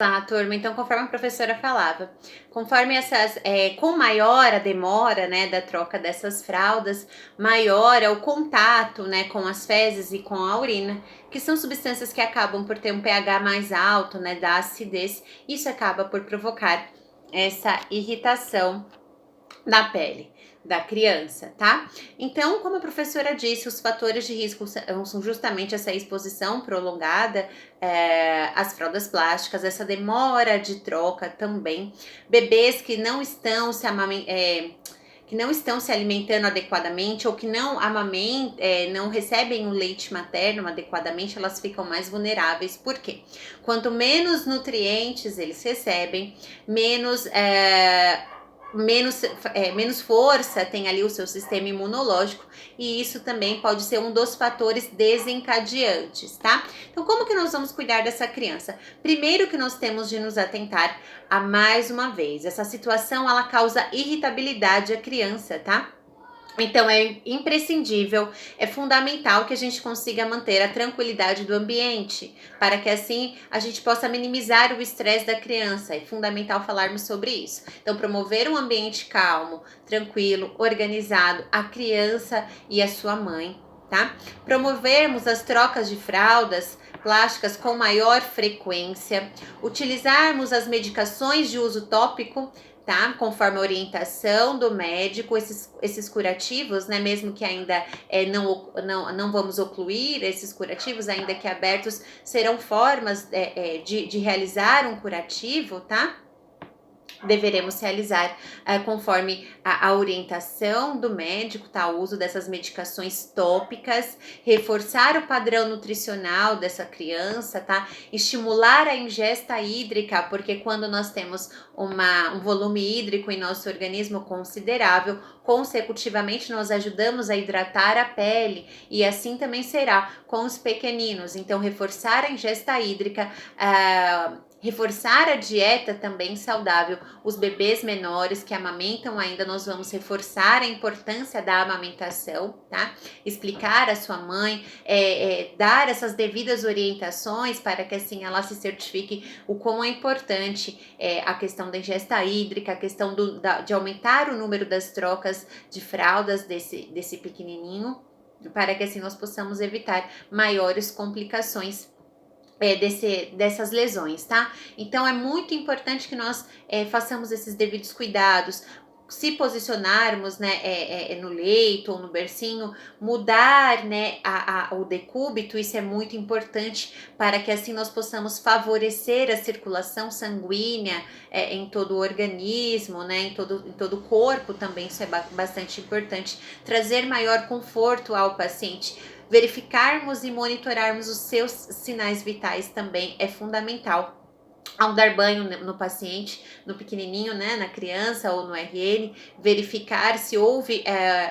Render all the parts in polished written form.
Tá, turma, então conforme a professora falava, conforme com maior a demora, né, da troca dessas fraldas, maior é o contato, né, com as fezes e com a urina, que são substâncias que acabam por ter um pH mais alto, né, da acidez, isso acaba por provocar essa irritação da pele da criança, tá? Então, como a professora disse, os fatores de risco são justamente essa exposição prolongada às fraldas plásticas, essa demora de troca também, bebês que não estão se alimentando adequadamente ou que não recebem o leite materno adequadamente, elas ficam mais vulneráveis. Por quê? Quanto menos nutrientes eles recebem, menos força tem ali o seu sistema imunológico, e isso também pode ser um dos fatores desencadeantes, tá? Então, como que nós vamos cuidar dessa criança? Primeiro que nós temos de nos atentar a mais uma vez, essa situação ela causa irritabilidade à criança, tá? Então é imprescindível, é fundamental que a gente consiga manter a tranquilidade do ambiente, para que assim a gente possa minimizar o estresse da criança. É fundamental falarmos sobre isso. Então, promover um ambiente calmo, tranquilo, organizado, a criança e a sua mãe, tá? Promovermos as trocas de fraldas plásticas com maior frequência, utilizarmos as medicações de uso tópico, tá? Conforme a orientação do médico, esses curativos, né? Mesmo que ainda não vamos ocluir esses curativos, ainda que abertos, serão formas de realizar um curativo, tá? Deveremos realizar conforme a orientação do médico, tá? O uso dessas medicações tópicas, reforçar o padrão nutricional dessa criança, tá? Estimular a ingesta hídrica, porque quando nós temos um volume hídrico em nosso organismo considerável, consecutivamente nós ajudamos a hidratar a pele, e assim também será com os pequeninos. Então, reforçar a ingesta hídrica, reforçar a dieta também saudável. Os bebês menores que amamentam ainda, nós vamos reforçar a importância da amamentação, tá? Explicar à sua mãe, dar essas devidas orientações para que assim ela se certifique o quão é importante a questão da ingesta hídrica, a questão de aumentar o número das trocas de fraldas desse pequenininho, para que assim nós possamos evitar maiores complicações dessas lesões, tá? Então é muito importante que nós façamos esses devidos cuidados, se posicionarmos, né, no leito ou no bercinho, mudar, né, o decúbito, isso é muito importante para que assim nós possamos favorecer a circulação sanguínea em todo o organismo, né, em todo o corpo também, isso é bastante importante, trazer maior conforto ao paciente. Verificarmos e monitorarmos os seus sinais vitais também é fundamental. Ao dar banho no paciente, no pequenininho, né, na criança ou no RN, verificar se houve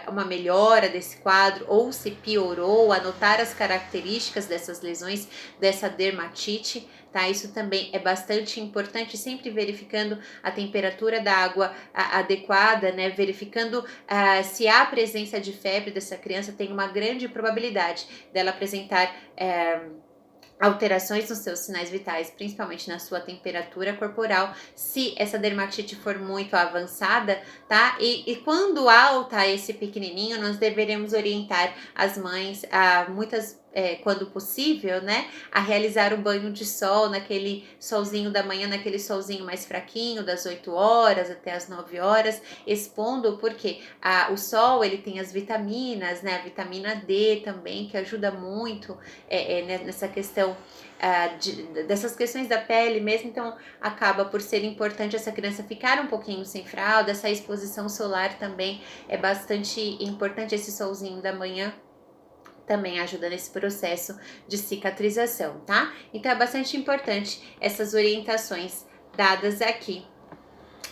uma melhora desse quadro ou se piorou, anotar as características dessas lesões, dessa dermatite, tá? Isso também é bastante importante, sempre verificando a temperatura da água adequada, né? Verificando se há presença de febre dessa criança, tem uma grande probabilidade dela apresentar alterações nos seus sinais vitais, principalmente na sua temperatura corporal, se essa dermatite for muito avançada, tá? E quando alta esse pequenininho, nós deveremos orientar as mães quando possível, né, a realizar o banho de sol naquele solzinho da manhã, naquele solzinho mais fraquinho, das 8 horas até as 9 horas, expondo, porque o sol, ele tem as vitaminas, né, a vitamina D também, que ajuda muito nessa questão dessas questões da pele mesmo, então acaba por ser importante essa criança ficar um pouquinho sem fralda, essa exposição solar também é bastante importante, esse solzinho da manhã também ajuda nesse processo de cicatrização, tá? Então é bastante importante essas orientações dadas aqui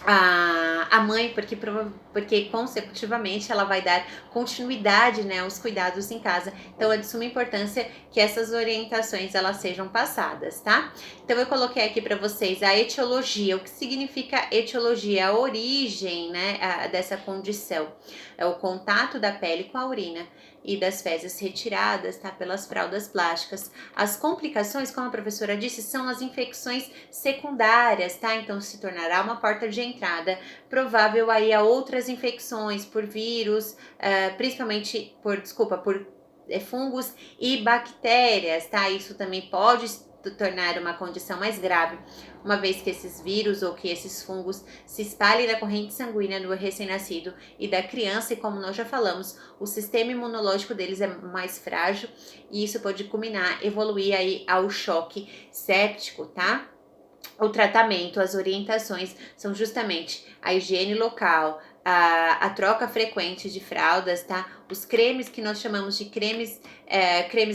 a mãe, porque consecutivamente ela vai dar continuidade, né, aos cuidados em casa. Então é de suma importância que essas orientações elas sejam passadas, tá? Então eu coloquei aqui para vocês a etiologia. O que significa etiologia? A origem, né, dessa condição. É o contato da pele com a urina. e das fezes retiradas, tá? Pelas fraldas plásticas. As complicações, como a professora disse, são as infecções secundárias, tá? Então se tornará uma porta de entrada provável aí a outras infecções por vírus, principalmente por fungos e bactérias, tá? Isso também pode tornar uma condição mais grave, uma vez que esses vírus ou que esses fungos se espalhem na corrente sanguínea do recém-nascido e da criança, e como nós já falamos, o sistema imunológico deles é mais frágil e isso pode culminar, evoluir aí ao choque séptico, tá? O tratamento, as orientações são justamente a higiene local, a troca frequente de fraldas, tá? Os cremes que nós chamamos de cremes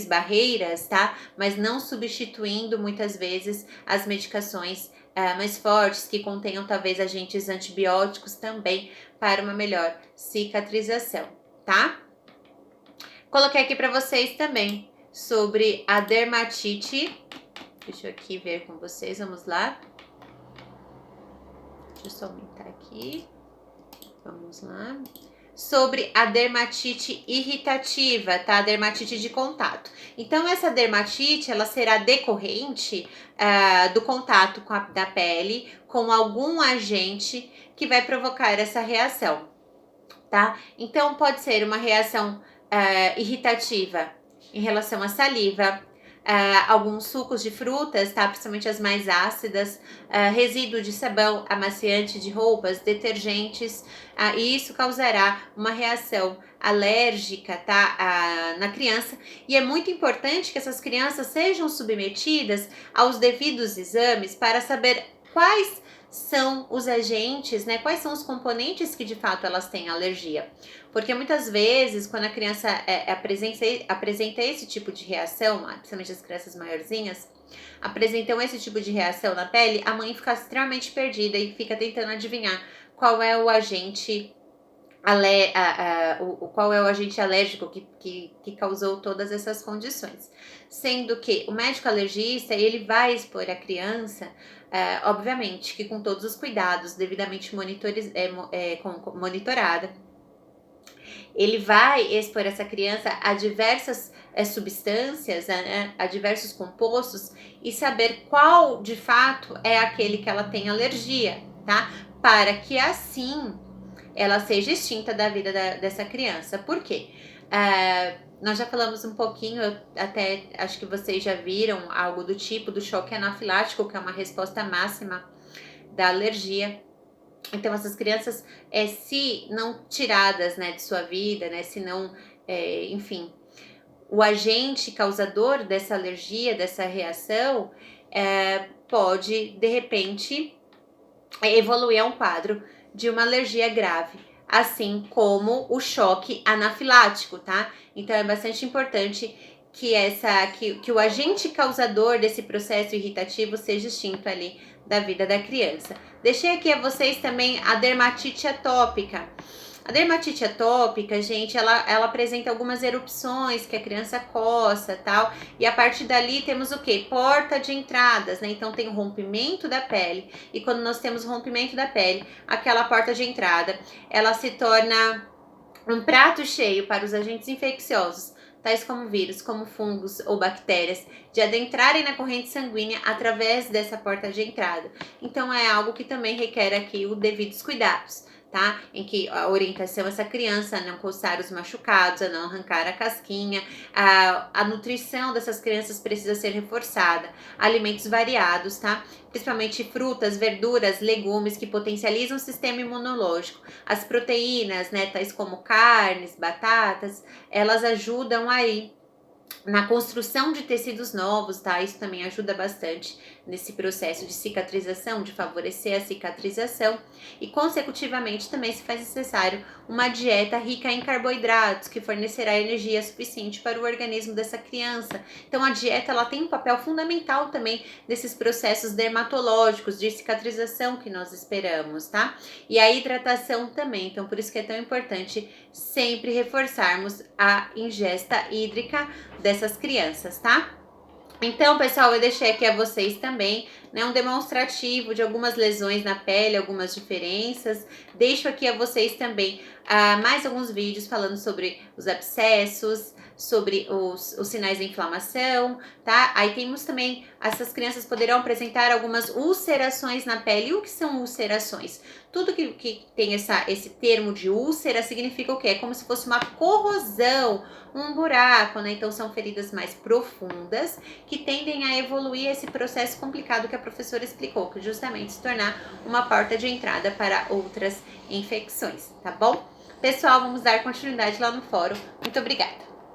barreiras, tá? Mas não substituindo muitas vezes as medicações mais fortes que contenham talvez agentes antibióticos também para uma melhor cicatrização, tá? Coloquei aqui para vocês também sobre a dermatite. Deixa eu aqui ver com vocês, vamos lá. Deixa eu só aumentar aqui. Vamos lá. Sobre a dermatite irritativa, tá? A dermatite de contato. Então, essa dermatite, ela será decorrente do contato da pele com algum agente que vai provocar essa reação, tá? Então, pode ser uma reação irritativa em relação à saliva, alguns sucos de frutas, tá? Principalmente as mais ácidas, resíduo de sabão, amaciante de roupas, detergentes, e isso causará uma reação alérgica, tá? Na criança, e é muito importante que essas crianças sejam submetidas aos devidos exames para saber quais são os agentes, né? Quais são os componentes que de fato elas têm alergia. Porque muitas vezes, quando a criança apresenta esse tipo de reação, principalmente as crianças maiorzinhas, apresentam esse tipo de reação na pele, a mãe fica extremamente perdida e fica tentando adivinhar qual é o agente qual é o agente alérgico que causou todas essas condições. Sendo que o médico alergista, ele vai expor a criança, obviamente que com todos os cuidados, devidamente monitorada, ele vai expor essa criança a diversas substâncias, a diversos compostos e saber qual de fato é aquele que ela tem alergia, tá? Para que assim ela seja extinta da vida dessa criança. Por quê? Nós já falamos um pouquinho, até acho que vocês já viram algo do tipo do choque anafilático, que é uma resposta máxima da alergia. Então, essas crianças, se não tiradas, né, de sua vida, né, se não, enfim, o agente causador dessa alergia, dessa reação, pode, de repente, evoluir a um quadro de uma alergia grave, assim como o choque anafilático, tá? Então, é bastante importante que o agente causador desse processo irritativo seja extinto ali da vida da criança. Deixei aqui a vocês também a dermatite atópica. A dermatite atópica, gente, ela apresenta algumas erupções que a criança coça, tal, e a partir dali temos o quê? Porta de entradas, né? Então tem o rompimento da pele, e quando nós temos rompimento da pele, aquela porta de entrada, ela se torna um prato cheio para os agentes infecciosos, tais como vírus, como fungos ou bactérias, de adentrarem na corrente sanguínea através dessa porta de entrada. Então é algo que também requer aqui os devidos cuidados, tá? Em que a orientação essa criança a não coçar os machucados, a não arrancar a casquinha, a nutrição dessas crianças precisa ser reforçada, alimentos variados, tá? Principalmente frutas, verduras, legumes que potencializam o sistema imunológico. As proteínas, né, tais como carnes, batatas, elas ajudam aí na construção de tecidos novos, tá? Isso também ajuda bastante nesse processo de cicatrização, de favorecer a cicatrização, e consecutivamente também se faz necessário uma dieta rica em carboidratos, que fornecerá energia suficiente para o organismo dessa criança. Então a dieta, ela tem um papel fundamental também nesses processos dermatológicos de cicatrização que nós esperamos, tá? E a hidratação também, então por isso que é tão importante sempre reforçarmos a ingesta hídrica dessas crianças, tá? Então, pessoal, eu deixei aqui a vocês também, né, um demonstrativo de algumas lesões na pele, algumas diferenças. Deixo aqui a vocês também mais alguns vídeos falando sobre os abscessos, sobre os sinais de inflamação, tá? Aí temos também, essas crianças poderão apresentar algumas ulcerações na pele. E o que são ulcerações? Tudo que tem esse termo de úlcera significa o quê? É como se fosse uma corrosão, um buraco, né? Então são feridas mais profundas que tendem a evoluir esse processo complicado que a professora explicou, que justamente se tornar uma porta de entrada para outras infecções, tá bom? Pessoal, vamos dar continuidade lá no fórum. Muito obrigada!